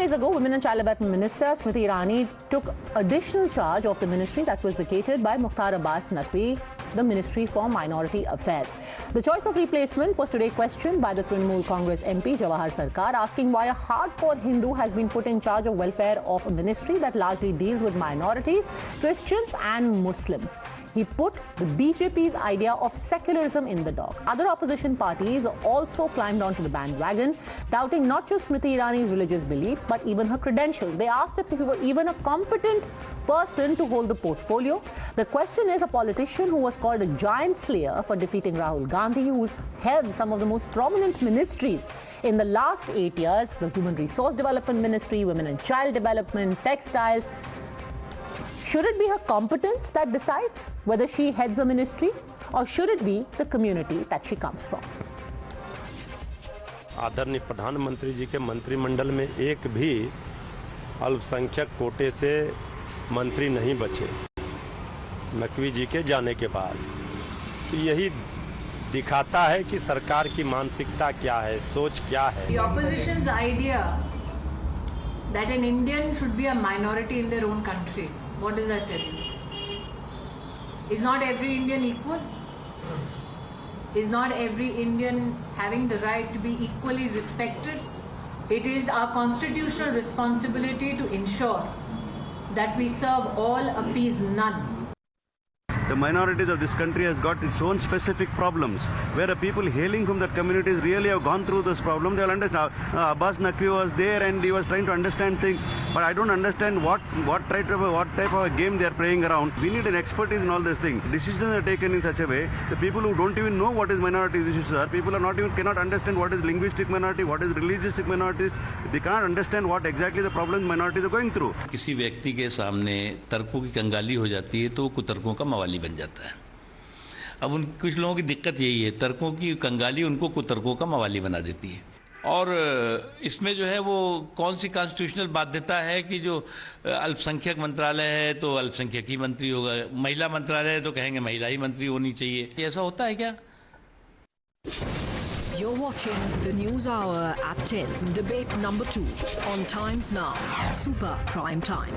days ago, Women and Child Development Minister Smriti Irani took additional charge of the ministry that was vacated by Mukhtar Abbas Naqvi, the Ministry for Minority Affairs. The choice of replacement was today questioned by the Trinamool Congress MP Jawahar Sarkar, asking why a hardcore Hindu has been put in charge of welfare of a ministry that largely deals with minorities, Christians and Muslims. He put the BJP's idea of secularism in the dock. Other opposition parties also climbed onto the bandwagon, doubting not just Smriti Irani's religious beliefs, but even her credentials. They asked if she were even a competent person to hold the portfolio. The question is, a politician who was called a giant slayer for defeating Rahul Gandhi, who's held some of the most prominent ministries in the last 8 years, the Human Resource Development Ministry, Women and Child Development, Textiles. Should it be her competence that decides whether she heads a ministry, or should it be the community that she comes from? आदरणीय प्रधानमंत्री जी के मंत्रिमंडल में एक भी अल्पसंख्यक कोटे से मंत्री नहीं बचे नकवी जी के जाने के बाद। तो यही दिखाता है कि सरकार की मानसिकता क्या है, सोच क्या है। The opposition's idea that an Indian should be a minority in their own country, what does that tell you? Is not every Indian equal? Is not every Indian having the right to be equally respected? It is our constitutional responsibility to ensure that we serve all, appease none. The minorities of this country has got its own specific problems, where the people hailing from that communities really have gone through this problem. They'll understand. Abbas Naqvi was there and he was trying to understand things, but I don't understand what type of a game they are playing around. We need an expertise in all these things. Decisions are taken in such a way the people who don't even know what is minorities issues are. People are not even cannot understand what is linguistic minority, what is religious minorities. They cannot understand what exactly the problems minorities are going through. किसी व्यक्ति के सामने तर्कों की कंगाली हो जाती है तो वो कुतर्कों का मवाली बन जाता है। अब उन कुछ लोगों की दिक्कत यही है, तर्कों की कंगाली उनको कुतर्कों का मवाली बना देती है। और इसमें जो है वो कौन सी कॉन्स्टिट्यूशनल बाध्यता है कि जो अल्पसंख्यक मंत्रालय है तो अल्पसंख्यक ही मंत्री होगा, महिला मंत्रालय है तो कहेंगे महिला ही मंत्री होनी चाहिए। ऐसा होता है क्या? You're watching the News Hour at 10, debate number 2 on Times Now, Super Prime Time.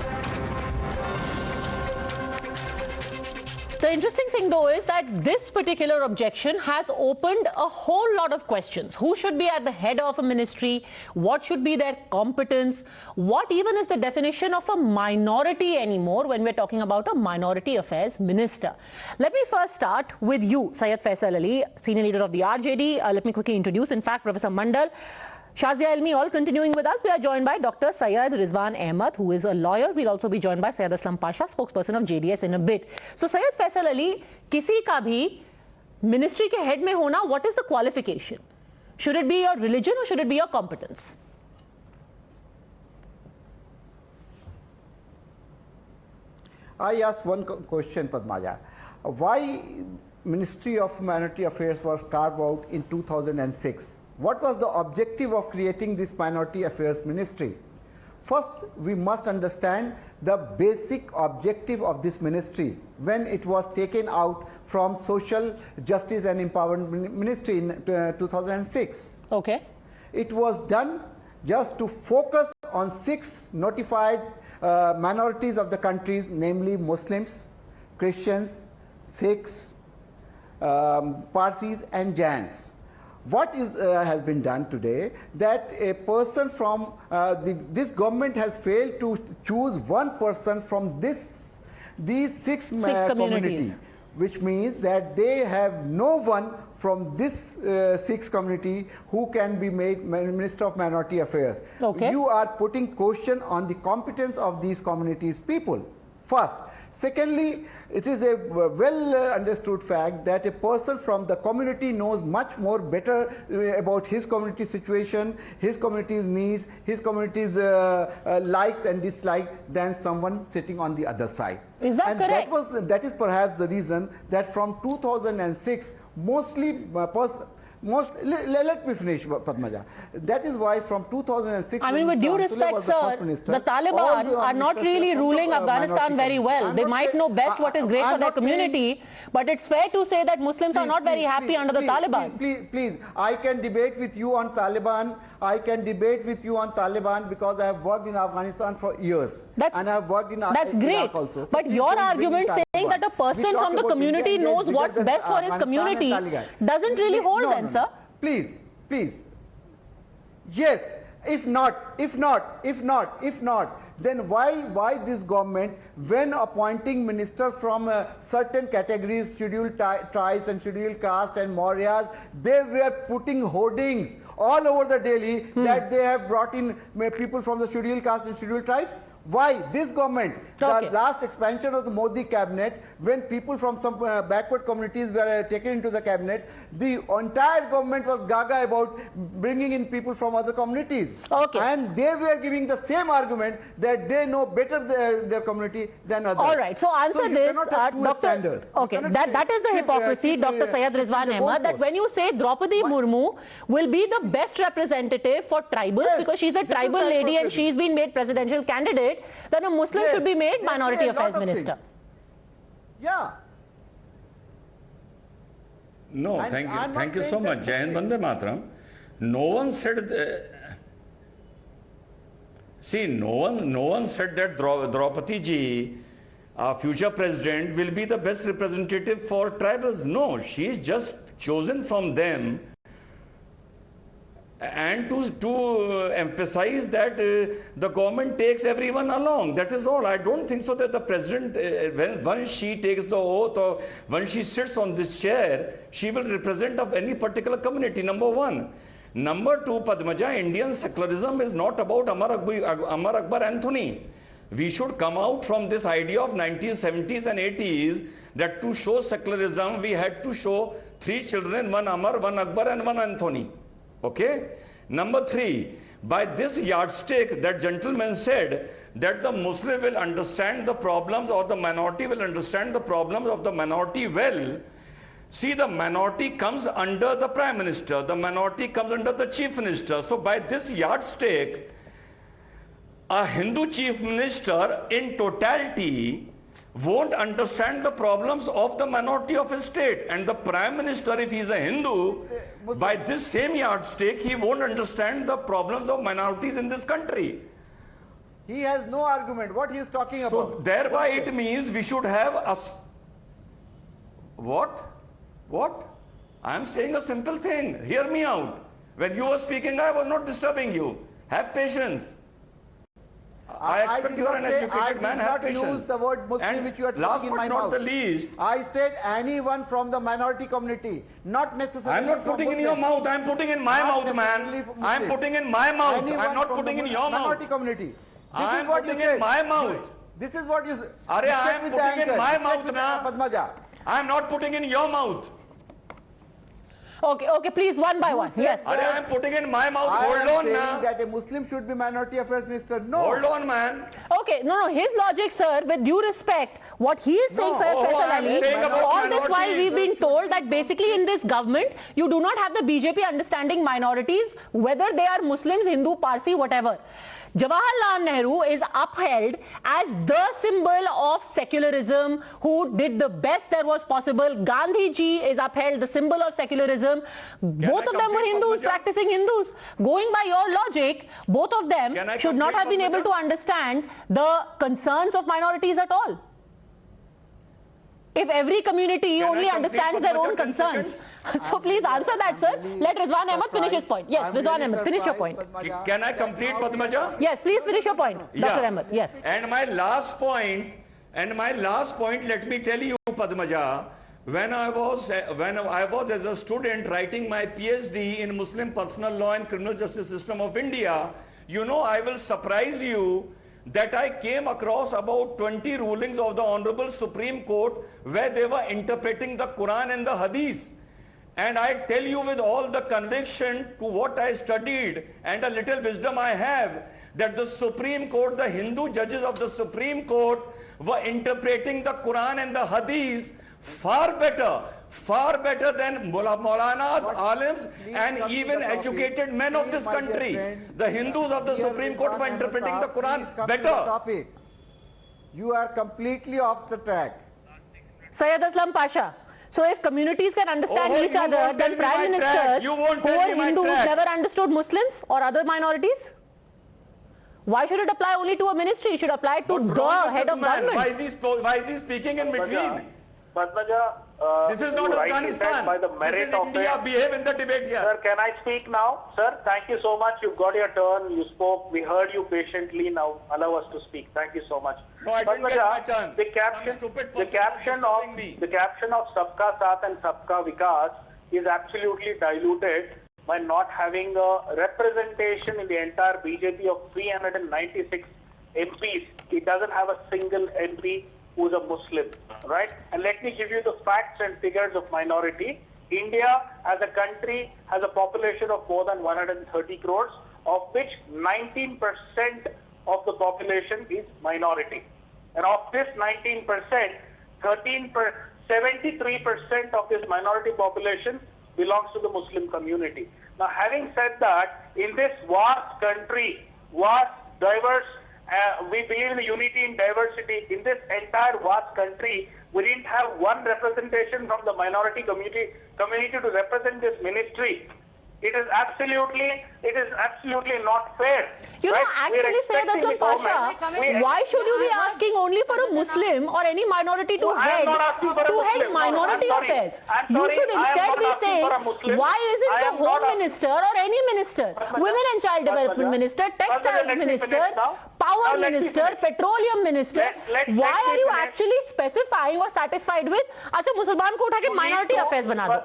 The interesting thing, though, is that this particular objection has opened a whole lot of questions. Who should be at the head of a ministry? What should be their competence? What even is the definition of a minority anymore when we're talking about a minority affairs minister? Let me first start with you, Sayed Faisal Ali, senior leader of the RJD. Let me quickly introduce, in fact, Professor Mandal, Shazia Ilmi, all continuing with us. We are joined by Dr. Syed Rizwan Ahmed, who is a lawyer. We'll also be joined by Syed Aslam Pasha, spokesperson of JDS, in a bit. So, Syed Faisal Ali, किसी का भी ministry के head में होना, what is the qualification? Should it be your religion or should it be your competence? I ask one question, Padmaja. Why Ministry of Minority Affairs was carved out in 2006? What was the objective of creating this Minority Affairs Ministry? First, we must understand the basic objective of this ministry when it was taken out from Social Justice and Empowerment Ministry in 2006. Okay. It was done just to focus on 6 notified minorities of the countries, namely Muslims, Christians, Sikhs, Parsis and Jains. What has been done today, that a person from this government has failed to choose one person from these six communities, which means that they have no one from this 6 community who can be made Minister of Minority Affairs. Okay. You are putting question on the competence of these communities people, first. Secondly, it is a well understood fact that a person from the community knows much more better about his community situation, his community's needs, his community's likes and dislikes than someone sitting on the other side. Is that correct? That is perhaps the reason that from 2006, mostly Let me finish, Padmaja. That is why from 2006... I mean, with due respect, sir, the Taliban are not really ruling Afghanistan very well. They might know best what is great for their community, but it's fair to say that Muslims are not very happy under the Taliban. Please, I can debate with you on Taliban. I can debate with you on Taliban because I have worked in Afghanistan for years. And I have worked in That's great. Also. So but your argument saying that a person from the community knows what's best for his community doesn't really hold then, sir. Please. Yes. If not, then why this government, when appointing ministers from certain categories, scheduled tribes and scheduled caste and Mauryas, they were putting hoardings all over the Delhi that they have brought in people from the scheduled caste and scheduled tribes? Why this government, the last expansion of the Modi cabinet, when people from some backward communities were taken into the cabinet, the entire government was gaga about bringing in people from other communities. And they were giving the same argument that they know better their community than others. All right, so answer this, Dr. Okay, that is the hypocrisy, Dr. Syed Rizwan Ahmed, that when you say Draupadi Murmu will be the best representative for tribals because she's a tribal lady and she's been made presidential candidate, then a Muslim should be made minority affairs minister. Yeah. No, thank you so much. Jai Hind, Vande Mataram. No one said no one said that Draupadi ji, our future president, will be the best representative for tribals. No, she is just chosen from them. And to emphasize that the government takes everyone along. That is all. I don't think so that the president, once she takes the oath or when she sits on this chair, she will represent of any particular community, number one. Number two, Padmaja, Indian secularism is not about Amar Akbar Anthony. We should come out from this idea of 1970s and 80s that to show secularism, we had to show 3 children, 1 Amar, 1 Akbar and 1 Anthony. Okay. Number 3, by this yardstick, that gentleman said that the Muslim will understand the problems or the minority will understand the problems of the minority well. See, the minority comes under the Prime Minister, the minority comes under the Chief Minister. So by this yardstick, a Hindu Chief Minister in totality won't understand the problems of the minority of his state. And the Prime Minister, if he is a Hindu, by this same yardstick, he won't understand the problems of minorities in this country. He has no argument. What he is talking about? So thereby it means we should have a... What? I am saying a simple thing. Hear me out. When you were speaking, I was not disturbing you. Have patience. I expect you are an educated man. Have patience. I did not use the word Muslim, and which you are taking in my mouth. Last but not the least, I said anyone from the minority community, not necessarily. I am not putting in your mouth. I am putting in my mouth, man. I am putting in my mouth. I am not putting in your mouth. Minority community. I am putting in my mouth. This is what you said. I am putting in my mouth now. Padmaja. I am not putting in your mouth. Okay, please, one by one. Yes. I am putting in my mouth. Hold on, man. That a Muslim should be minority affairs minister. No. Hold on, man. Okay, no. His logic, sir, with due respect, what he is saying, Sayed Faisal Ali, all this while we've been told that basically in this government, you do not have the BJP understanding minorities, whether they are Muslims, Hindu, Parsi, whatever. Jawaharlal Nehru is upheld as the symbol of secularism, who did the best there was possible. Gandhi ji is upheld, the symbol of secularism. Both of them were Hindus, practicing Hindus. Going by your logic, both of them should not have been able to understand the concerns of minorities at all. If every community only understands their own concerns. So please answer that, sir. Let Rizwan Ahmed finish his point. Yes, Rizwan Ahmed, finish your point. Can I complete, Padmaja? Yes, please finish your point, Dr. Ahmed. Yes. And my last point, let me tell you, Padmaja, when I was as a student writing my PhD in Muslim personal law and criminal justice system of India, you know, I will surprise you that I came across about 20 rulings of the Honorable Supreme Court where they were interpreting the Quran and the Hadith. And I tell you with all the conviction to what I studied and a little wisdom I have, that the Supreme Court, the Hindu judges of the Supreme Court were interpreting the Quran and the Hadith far better, far better than Maulanas, alims, and even educated men of this country. The Hindus of the Supreme Court were interpreting the Quran better. You are completely off the track. Syed Aslam Pasha. So if communities can understand each other, then prime ministers who are Hindus never understood Muslims or other minorities? Why should it apply only to a ministry? It should apply to the head of government. Why is he speaking in between? Padmaja, this is not Afghanistan. By the merit this is India. of Behave in the debate here. Sir, can I speak now? Sir, thank you so much. You got your turn. You spoke. We heard you patiently. Now allow us to speak. Thank you so much. No, I didn't get my turn. The caption of Sabka Saath and Sabka Vikas is absolutely diluted by not having a representation in the entire BJP of 396 MPs. It doesn't have a single MP who's a Muslim, right? And let me give you the facts and figures of minority. India as a country has a population of more than 130 crores, of which 19% of the population is minority. And of this 19%, 73% of this minority population belongs to the Muslim community. Now, having said that, in this vast country, vast, diverse, we believe in the unity in diversity. In this entire vast country, we didn't have one representation from the minority community to represent this ministry. It is absolutely not fair. You know, actually, Syed Aslam Pasha, why should you be asking only for a Muslim or any minority to head minority affairs? You should instead be saying, why isn't the Home Minister or any minister, Women and Child Development Minister, Textiles Minister, Power Minister, Petroleum Minister, why are you actually specifying or satisfied with, अच्छा मुसलमान को उठा के minority affairs बना दो.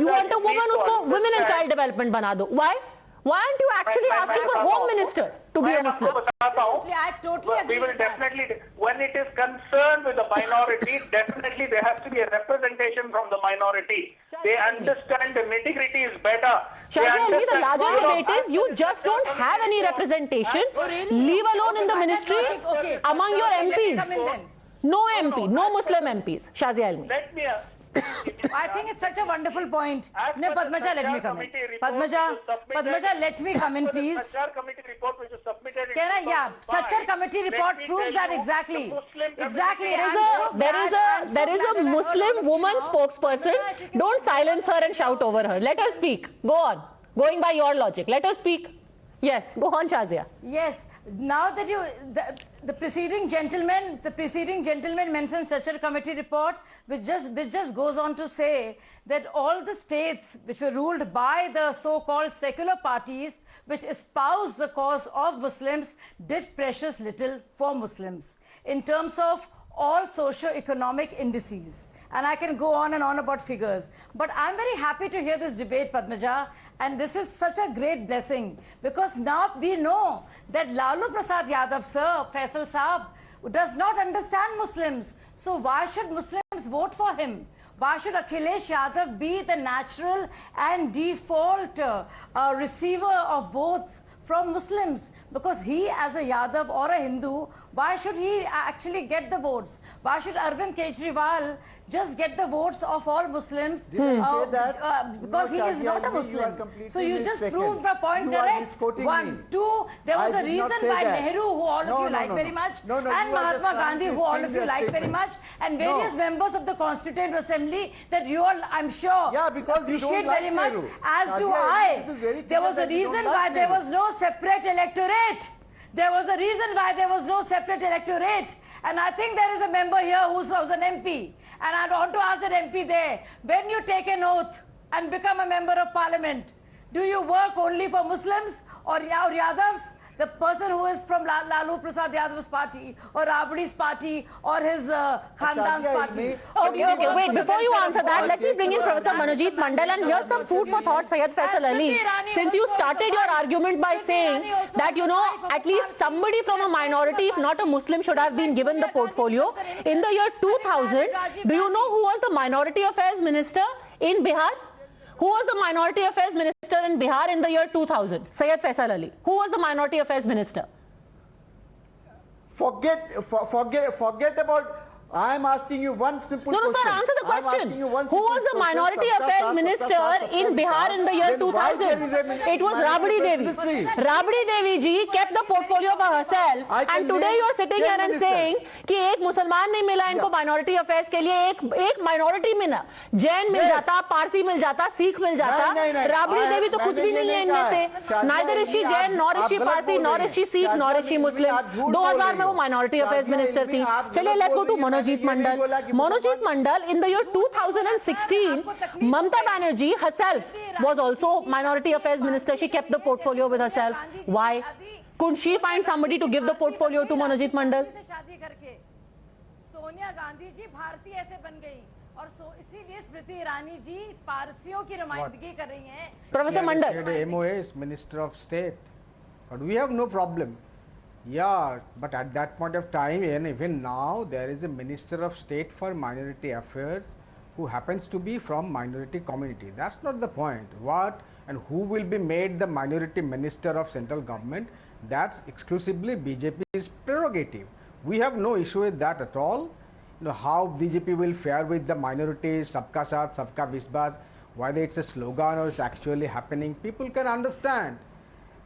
You want a woman, उसको Women and Child Development बना दो. Why? Why aren't you actually asking for Home Minister to be a Muslim? I totally agree. We will definitely, when it is concerned with the minority, definitely there has to be a representation from the minority. They understand the nitty-gritty is better. Shazia, the larger debate is you just don't have any representation, leave alone in the ministry among your MPs. No MP, no Muslim MPs. Shazia Almi. Let me... I think it's such a wonderful point. No, Padmaja, let me come in. Padmaja, let me come in, please. Can I? Yeah, Sachar committee report proves that exactly. Exactly. There is a Muslim woman spokesperson. Don't silence her and shout over her. Let her speak. Go on. Going by your logic. Let her speak. Yes. Go on, Shazia. Yes. Now that the preceding gentleman mentioned Sachar committee report, which just goes on to say that all the states which were ruled by the so-called secular parties which espouse the cause of Muslims did precious little for Muslims in terms of all socio-economic indices. And I can go on and on about figures. But I'm very happy to hear this debate, Padmaja. And this is such a great blessing. Because now we know that Lalu Prasad Yadav, sir, Faisal Saab, does not understand Muslims. So why should Muslims vote for him? Why should Akhilesh Yadav be the natural and default receiver of votes from Muslims? Because he, as a Yadav or a Hindu, why should he actually get the votes? Why should Arvind Kejriwal just get the votes of all Muslims? Because he is not a Muslim. So you just proved my point correct. One. Two, there was a reason why Nehru, who all of you like very much, and Mahatma Gandhi, who all of you like very much, and various members of the Constituent Assembly that you all, I'm sure, appreciate very much, as do I. There was a reason why there was no separate electorate. There was a reason why there was no separate electorate. And I think there is a member here who was an MP. And I want to ask that MP there, when you take an oath and become a member of parliament, do you work only for Muslims or Yadavs? The person who is from Lalu Prasad Yadav's party or Rabdi's party or his Khandan's party. Okay, wait, before you answer that, let me bring in Professor Manojit Mandal, and here's some food for thought, Sayed Faisal Ali. Since you started your argument by saying that, you know, at least somebody from a minority, if not a Muslim, should have been given the portfolio. In the year 2000, do you know who was the Minority Affairs Minister in Bihar? Who was the Minority Affairs Minister in Bihar in the year 2000? Sayed Faisal Ali. Who was the Minority Affairs Minister? Forget about I am asking you one simple question. No, sir, answer the question. Who was the minority affairs minister in Bihar in the year 2000? It was Rabdi Devi. Rabdi Devi ji kept the portfolio for herself, and today you are sitting here and saying कि एक मुसलमान नहीं मिला इनको minority affairs के लिए, एक minority मिला, जैन मिल जाता, पारसी मिल जाता, सिख मिल जाता, राबड़ी देवी तो कुछ भी नहीं है इनमें से. Neither is she Jain, nor is she Parsi, nor is she Sikh, nor is she Muslim. 2000 में वो minority affairs minister थी. चलिए let's go to Manojit Mandal. Manojit Mandal, in the year 2016, Mamata Banerjee herself was also minority affairs minister. She kept the portfolio with herself. Why? Couldn't she find somebody to give the portfolio to Manojit Mandal? Sonia Gandhi ji भारतीय ऐसे बन गई और इसीलिए स्मृति ईरानी जी पारसियों की नुमाइंदगी कर रही हैं. Professor Mandal. MOA is Minister of State, but we have no problem. Yeah, but at that point of time, and even now, there is a Minister of State for Minority Affairs who happens to be from minority community. That's not the point. What and who will be made the minority minister of central government, that's exclusively BJP's prerogative. We have no issue with that at all. You know, how BJP will fare with the minorities, sabka saath, sabka viswas, whether it's a slogan or it's actually happening, people can understand.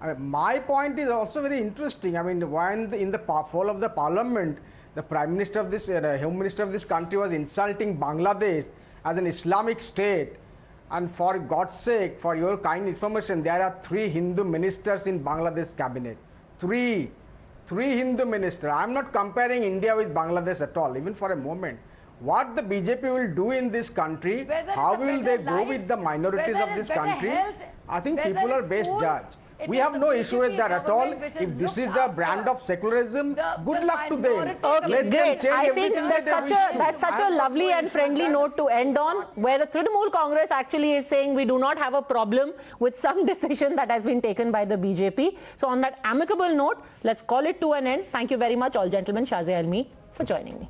I mean, my point is also very interesting. I mean, when in the fall of the parliament, the Prime Minister of this, Home Minister of this country was insulting Bangladesh as an Islamic state. And for God's sake, for your kind information, there are 3 Hindu ministers in Bangladesh cabinet. 3 Hindu ministers. I am not comparing India with Bangladesh at all, even for a moment. What the BJP will do in this country, how will they go with the minorities of this country, I think people are best judged. We have no issue with that at all. If this is the brand of secularism, good luck to them. Okay, great. I think that's such a lovely and friendly note to end on, where the Trinamool Congress actually is saying we do not have a problem with some decision that has been taken by the BJP. So on that amicable note, let's call it to an end. Thank you very much, all gentlemen, Shazia Almi, for joining me.